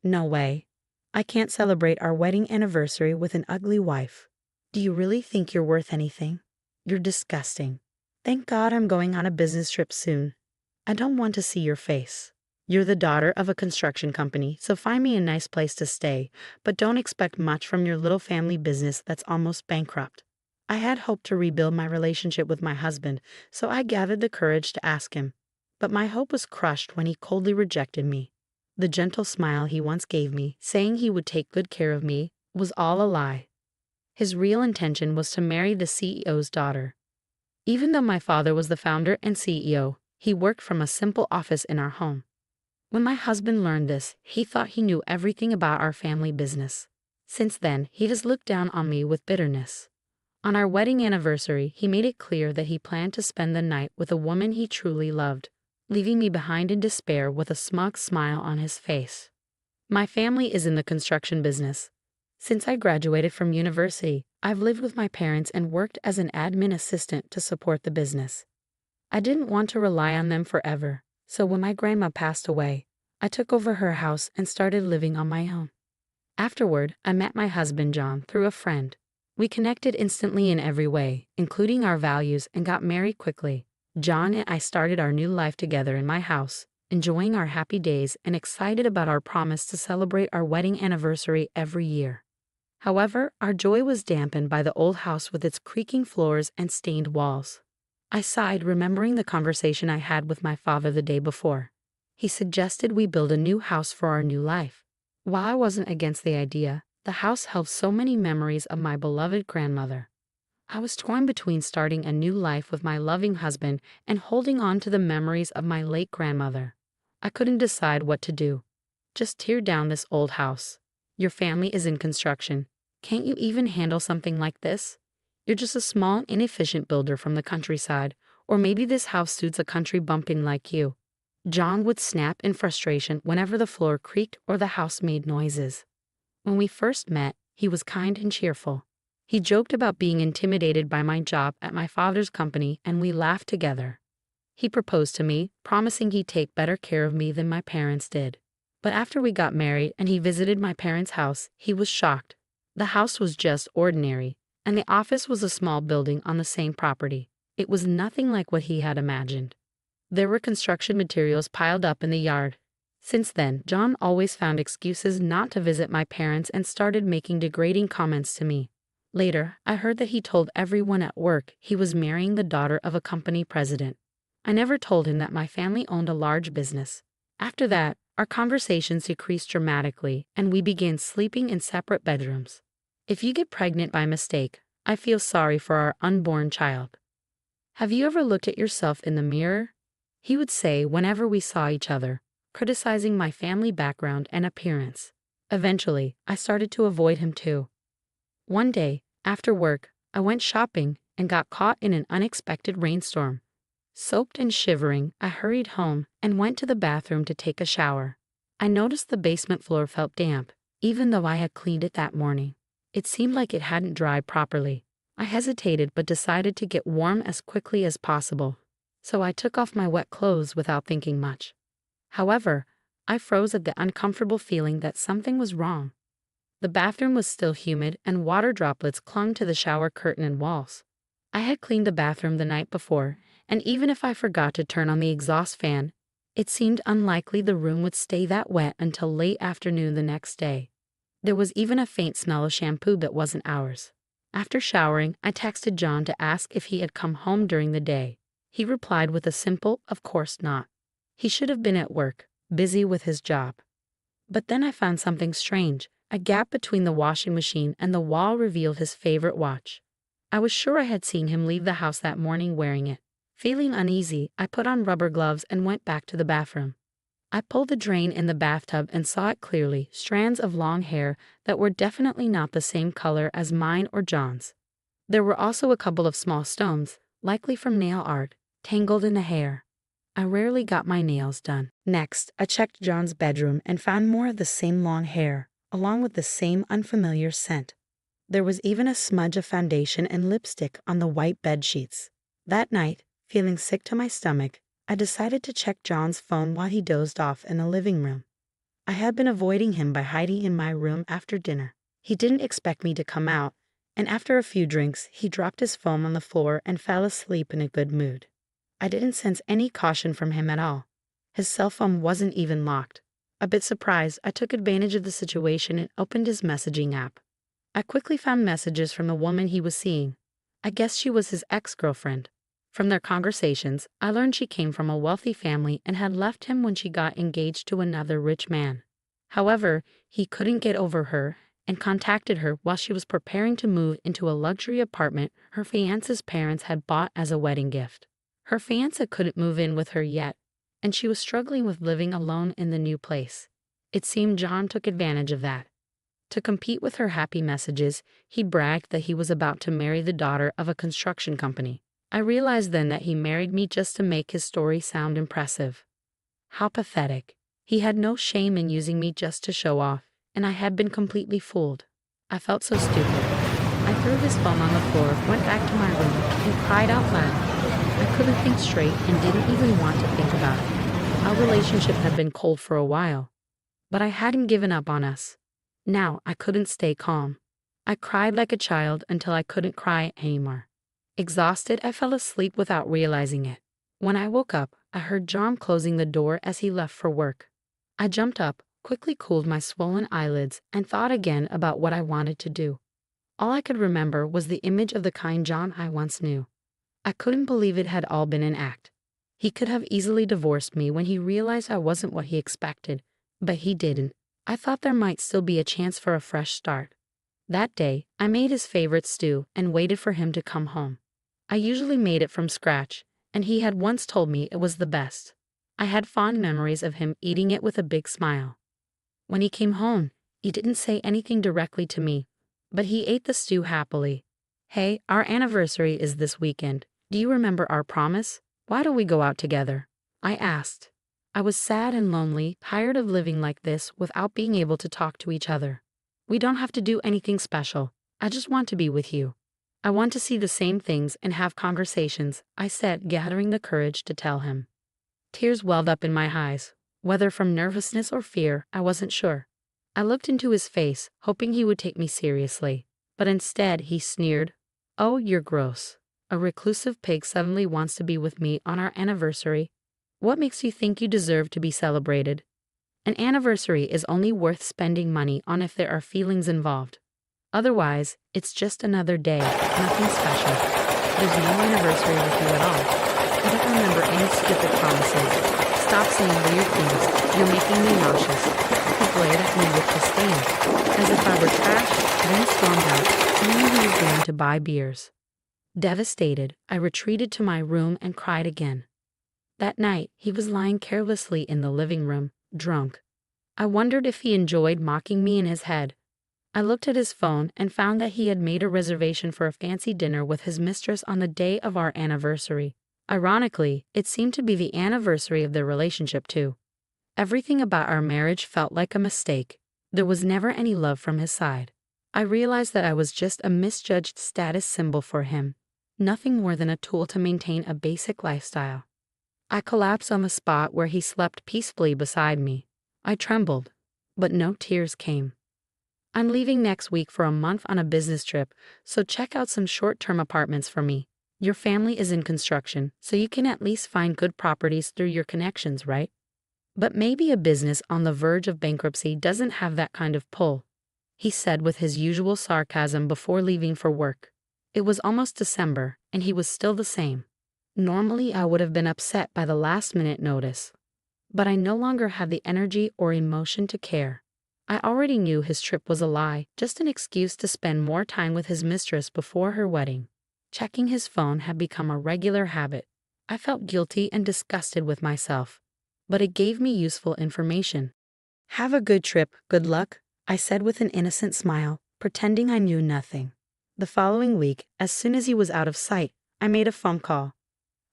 No way. I can't celebrate our wedding anniversary with an ugly wife. Do you really think you're worth anything? You're disgusting. Thank God I'm going on a business trip soon. I don't want to see your face. You're the daughter of a construction company, so find me a nice place to stay, but don't expect much from your little family business that's almost bankrupt. I had hoped to rebuild my relationship with my husband, so I gathered the courage to ask him. But my hope was crushed when he coldly rejected me. The gentle smile he once gave me, saying he would take good care of me, was all a lie. His real intention was to marry the CEO's daughter. Even though my father was the founder and CEO, he worked from a simple office in our home. When my husband learned this, he thought he knew everything about our family business. Since then, he has looked down on me with bitterness. On our wedding anniversary, he made it clear that he planned to spend the night with a woman he truly loved, leaving me behind in despair with a smug smile on his face. My family is in the construction business. Since I graduated from university, I've lived with my parents and worked as an admin assistant to support the business. I didn't want to rely on them forever, so when my grandma passed away, I took over her house and started living on my own. Afterward, I met my husband John through a friend. We connected instantly in every way, including our values, and got married quickly. John and I started our new life together in my house, enjoying our happy days and excited about our promise to celebrate our wedding anniversary every year. However, our joy was dampened by the old house with its creaking floors and stained walls. I sighed, remembering the conversation I had with my father the day before. He suggested we build a new house for our new life. While I wasn't against the idea, the house held so many memories of my beloved grandmother. I was torn between starting a new life with my loving husband and holding on to the memories of my late grandmother. I couldn't decide what to do. Just tear down this old house. Your family is in construction. Can't you even handle something like this? You're just a small, inefficient builder from the countryside, or maybe this house suits a country bumpkin like you. John would snap in frustration whenever the floor creaked or the house made noises. When we first met, he was kind and cheerful. He joked about being intimidated by my job at my father's company, and we laughed together. He proposed to me, promising he'd take better care of me than my parents did. But after we got married and he visited my parents' house, he was shocked. The house was just ordinary, and the office was a small building on the same property. It was nothing like what he had imagined. There were construction materials piled up in the yard. Since then, John always found excuses not to visit my parents and started making degrading comments to me. Later, I heard that he told everyone at work he was marrying the daughter of a company president. I never told him that my family owned a large business. After that, our conversations decreased dramatically, and we began sleeping in separate bedrooms. If you get pregnant by mistake, I feel sorry for our unborn child. Have you ever looked at yourself in the mirror? He would say whenever we saw each other, criticizing my family background and appearance. Eventually, I started to avoid him too. One day, after work, I went shopping and got caught in an unexpected rainstorm. Soaked and shivering, I hurried home and went to the bathroom to take a shower. I noticed the basement floor felt damp, even though I had cleaned it that morning. It seemed like it hadn't dried properly. I hesitated but decided to get warm as quickly as possible. So I took off my wet clothes without thinking much. However, I froze at the uncomfortable feeling that something was wrong. The bathroom was still humid and water droplets clung to the shower curtain and walls. I had cleaned the bathroom the night before, and even if I forgot to turn on the exhaust fan, it seemed unlikely the room would stay that wet until late afternoon the next day. There was even a faint smell of shampoo that wasn't ours. After showering, I texted John to ask if he had come home during the day. He replied with a simple, "Of course not." He should have been at work, busy with his job. But then I found something strange. A gap between the washing machine and the wall revealed his favorite watch. I was sure I had seen him leave the house that morning wearing it. Feeling uneasy, I put on rubber gloves and went back to the bathroom. I pulled the drain in the bathtub and saw it clearly, strands of long hair that were definitely not the same color as mine or John's. There were also a couple of small stones, likely from nail art, tangled in the hair. I rarely got my nails done. Next, I checked John's bedroom and found more of the same long hair, along with the same unfamiliar scent. There was even a smudge of foundation and lipstick on the white bed sheets. That night, feeling sick to my stomach, I decided to check John's phone while he dozed off in the living room. I had been avoiding him by hiding in my room after dinner. He didn't expect me to come out, and after a few drinks, he dropped his phone on the floor and fell asleep in a good mood. I didn't sense any caution from him at all. His cell phone wasn't even locked. A bit surprised, I took advantage of the situation and opened his messaging app. I quickly found messages from the woman he was seeing. I guessed she was his ex-girlfriend. From their conversations, I learned she came from a wealthy family and had left him when she got engaged to another rich man. However, he couldn't get over her and contacted her while she was preparing to move into a luxury apartment her fiancé's parents had bought as a wedding gift. Her fiancé couldn't move in with her yet, and she was struggling with living alone in the new place. It seemed John took advantage of that. To compete with her happy messages, he bragged that he was about to marry the daughter of a construction company. I realized then that he married me just to make his story sound impressive. How pathetic. He had no shame in using me just to show off, and I had been completely fooled. I felt so stupid. I threw his phone on the floor, went back to my room, and cried out loud. I couldn't think straight and didn't even want to think about it. Our relationship had been cold for a while, but I hadn't given up on us. Now I couldn't stay calm. I cried like a child until I couldn't cry anymore. Exhausted, I fell asleep without realizing it. When I woke up, I heard John closing the door as he left for work. I jumped up, quickly cooled my swollen eyelids, and thought again about what I wanted to do. All I could remember was the image of the kind John I once knew. I couldn't believe it had all been an act. He could have easily divorced me when he realized I wasn't what he expected, but he didn't. I thought there might still be a chance for a fresh start. That day, I made his favorite stew and waited for him to come home. I usually made it from scratch, and he had once told me it was the best. I had fond memories of him eating it with a big smile. When he came home, he didn't say anything directly to me, but he ate the stew happily. "Hey, our anniversary is this weekend. Do you remember our promise? Why don't we go out together?" I asked. I was sad and lonely, tired of living like this without being able to talk to each other. "We don't have to do anything special. I just want to be with you. I want to see the same things and have conversations," I said, gathering the courage to tell him. Tears welled up in my eyes. Whether from nervousness or fear, I wasn't sure. I looked into his face, hoping he would take me seriously. But instead, he sneered. "Oh, you're gross. A reclusive pig suddenly wants to be with me on our anniversary. What makes you think you deserve to be celebrated? An anniversary is only worth spending money on if there are feelings involved. Otherwise, it's just another day, nothing special. There's no anniversary with you at all. I don't remember any stupid promises. Stop saying weird things. You're making me nauseous." He glared at me with disdain, as if I were trash, then stormed out, saying he was going to buy beers. Devastated, I retreated to my room and cried again. That night, he was lying carelessly in the living room, drunk. I wondered if he enjoyed mocking me in his head. I looked at his phone and found that he had made a reservation for a fancy dinner with his mistress on the day of our anniversary. Ironically, it seemed to be the anniversary of their relationship too. Everything about our marriage felt like a mistake. There was never any love from his side. I realized that I was just a misjudged status symbol for him, nothing more than a tool to maintain a basic lifestyle. I collapsed on the spot where he slept peacefully beside me. I trembled, but no tears came. "I'm leaving next week for a month on a business trip, so check out some short-term apartments for me. Your family is in construction, so you can at least find good properties through your connections, right? But maybe a business on the verge of bankruptcy doesn't have that kind of pull," he said with his usual sarcasm before leaving for work. It was almost December, and he was still the same. Normally, I would have been upset by the last-minute notice, but I no longer had the energy or emotion to care. I already knew his trip was a lie, just an excuse to spend more time with his mistress before her wedding. Checking his phone had become a regular habit. I felt guilty and disgusted with myself, but it gave me useful information. "Have a good trip, good luck," I said with an innocent smile, pretending I knew nothing. The following week, as soon as he was out of sight, I made a phone call.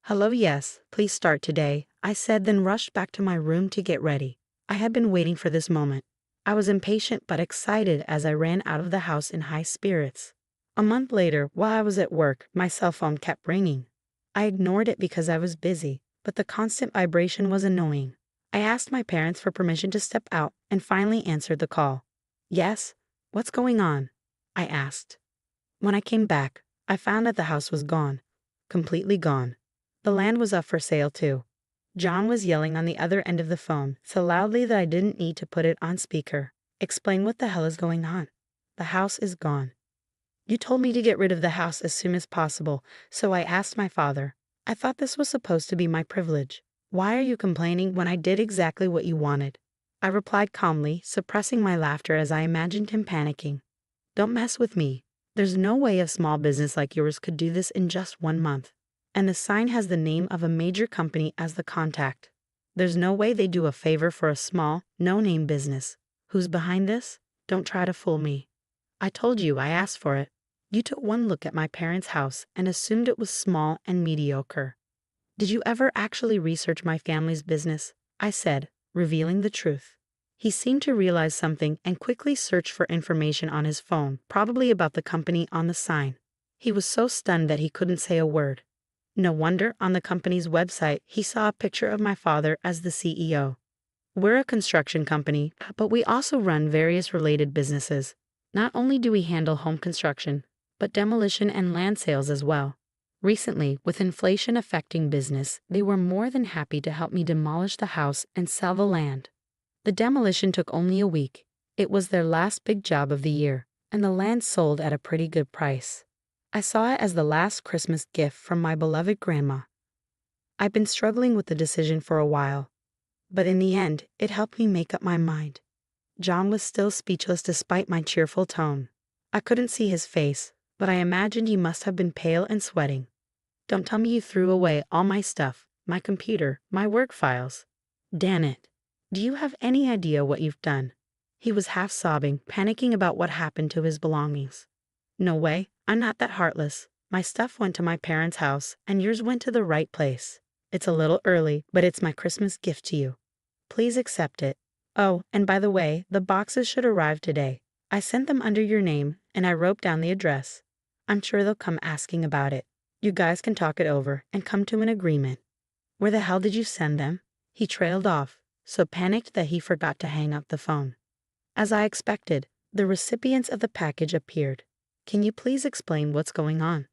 "Hello, yes, please start today," I said, then rushed back to my room to get ready. I had been waiting for this moment. I was impatient but excited as I ran out of the house in high spirits. A month later, while I was at work, my cell phone kept ringing. I ignored it because I was busy, but the constant vibration was annoying. I asked my parents for permission to step out and finally answered the call. Yes, what's going on? I asked. When I came back, I found that the house was gone. Completely gone. The land was up for sale too. John was yelling on the other end of the phone so loudly that I didn't need to put it on speaker. Explain what the hell is going on. The house is gone. You told me to get rid of the house as soon as possible, so I asked my father. I thought this was supposed to be my privilege. Why are you complaining when I did exactly what you wanted? I replied calmly, suppressing my laughter as I imagined him panicking. Don't mess with me. There's no way a small business like yours could do this in just 1 month. And the sign has the name of a major company as the contact. There's no way they do a favor for a small, no-name business. Who's behind this? Don't try to fool me. I told you I asked for it. You took one look at my parents' house and assumed it was small and mediocre. Did you ever actually research my family's business? I said, revealing the truth. He seemed to realize something and quickly searched for information on his phone, probably about the company on the sign. He was so stunned that he couldn't say a word. No wonder on the company's website he saw a picture of my father as the CEO. We're a construction company, but we also run various related businesses. Not only do we handle home construction, but demolition and land sales as well. Recently, with inflation affecting business, they were more than happy to help me demolish the house and sell the land. The demolition took only a week. It was their last big job of the year, and the land sold at a pretty good price. I saw it as the last Christmas gift from my beloved grandma. I've been struggling with the decision for a while, but in the end, it helped me make up my mind. John was still speechless despite my cheerful tone. I couldn't see his face, but I imagined he must have been pale and sweating. Don't tell me you threw away all my stuff, my computer, my work files. Damn it. Do you have any idea what you've done? He was half sobbing, panicking about what happened to his belongings. No way, I'm not that heartless. My stuff went to my parents' house, and yours went to the right place. It's a little early, but it's my Christmas gift to you. Please accept it. Oh, and by the way, the boxes should arrive today. I sent them under your name, and I wrote down the address. I'm sure they'll come asking about it. You guys can talk it over and come to an agreement. Where the hell did you send them? He trailed off, so panicked that he forgot to hang up the phone. As I expected, the recipients of the package appeared. Can you please explain what's going on?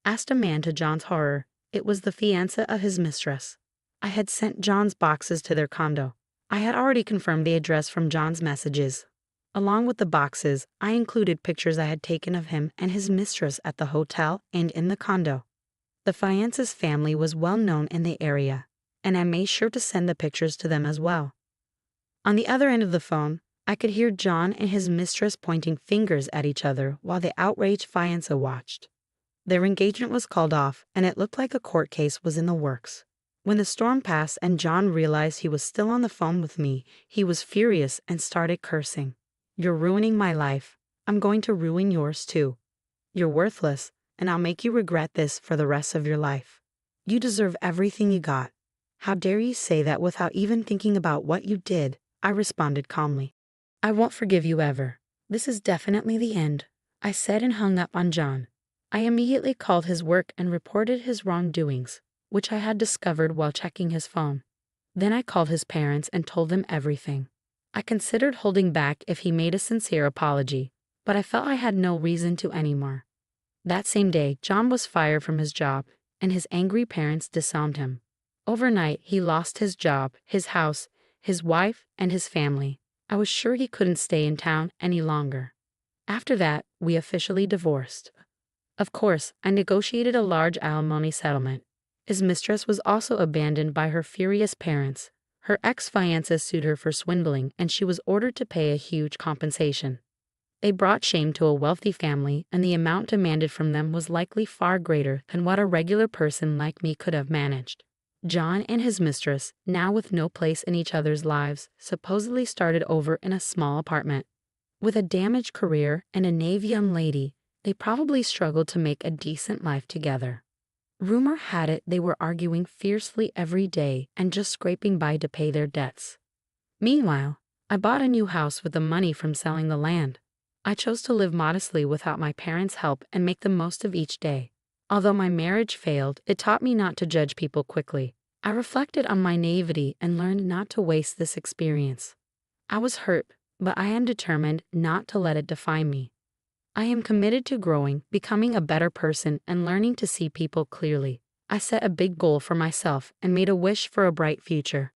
Asked a man to John's horror. It was the fiancé of his mistress. I had sent John's boxes to their condo. I had already confirmed the address from John's messages. Along with the boxes, I included pictures I had taken of him and his mistress at the hotel and in the condo. The fiancé's family was well known in the area, and I made sure to send the pictures to them as well. On the other end of the phone, I could hear John and his mistress pointing fingers at each other while the outraged fiancé watched. Their engagement was called off, and it looked like a court case was in the works. When the storm passed and John realized he was still on the phone with me, he was furious and started cursing. You're ruining my life. I'm going to ruin yours too. You're worthless, and I'll make you regret this for the rest of your life. You deserve everything you got. How dare you say that without even thinking about what you did? I responded calmly. I won't forgive you ever. This is definitely the end, I said and hung up on John. I immediately called his work and reported his wrongdoings, which I had discovered while checking his phone. Then I called his parents and told them everything. I considered holding back if he made a sincere apology, but I felt I had no reason to anymore. That same day, John was fired from his job, and his angry parents disowned him. Overnight, he lost his job, his house, his wife, and his family. I was sure he couldn't stay in town any longer. After that, we officially divorced. Of course, I negotiated a large alimony settlement. His mistress was also abandoned by her furious parents. Her ex-fiancé sued her for swindling, and she was ordered to pay a huge compensation. They brought shame to a wealthy family, and the amount demanded from them was likely far greater than what a regular person like me could have managed. John and his mistress, now with no place in each other's lives, supposedly started over in a small apartment. With a damaged career and a naive young lady, they probably struggled to make a decent life together. Rumor had it they were arguing fiercely every day and just scraping by to pay their debts. Meanwhile, I bought a new house with the money from selling the land. I chose to live modestly without my parents' help and make the most of each day. Although my marriage failed, it taught me not to judge people quickly. I reflected on my naivety and learned not to waste this experience. I was hurt, but I am determined not to let it define me. I am committed to growing, becoming a better person, and learning to see people clearly. I set a big goal for myself and made a wish for a bright future.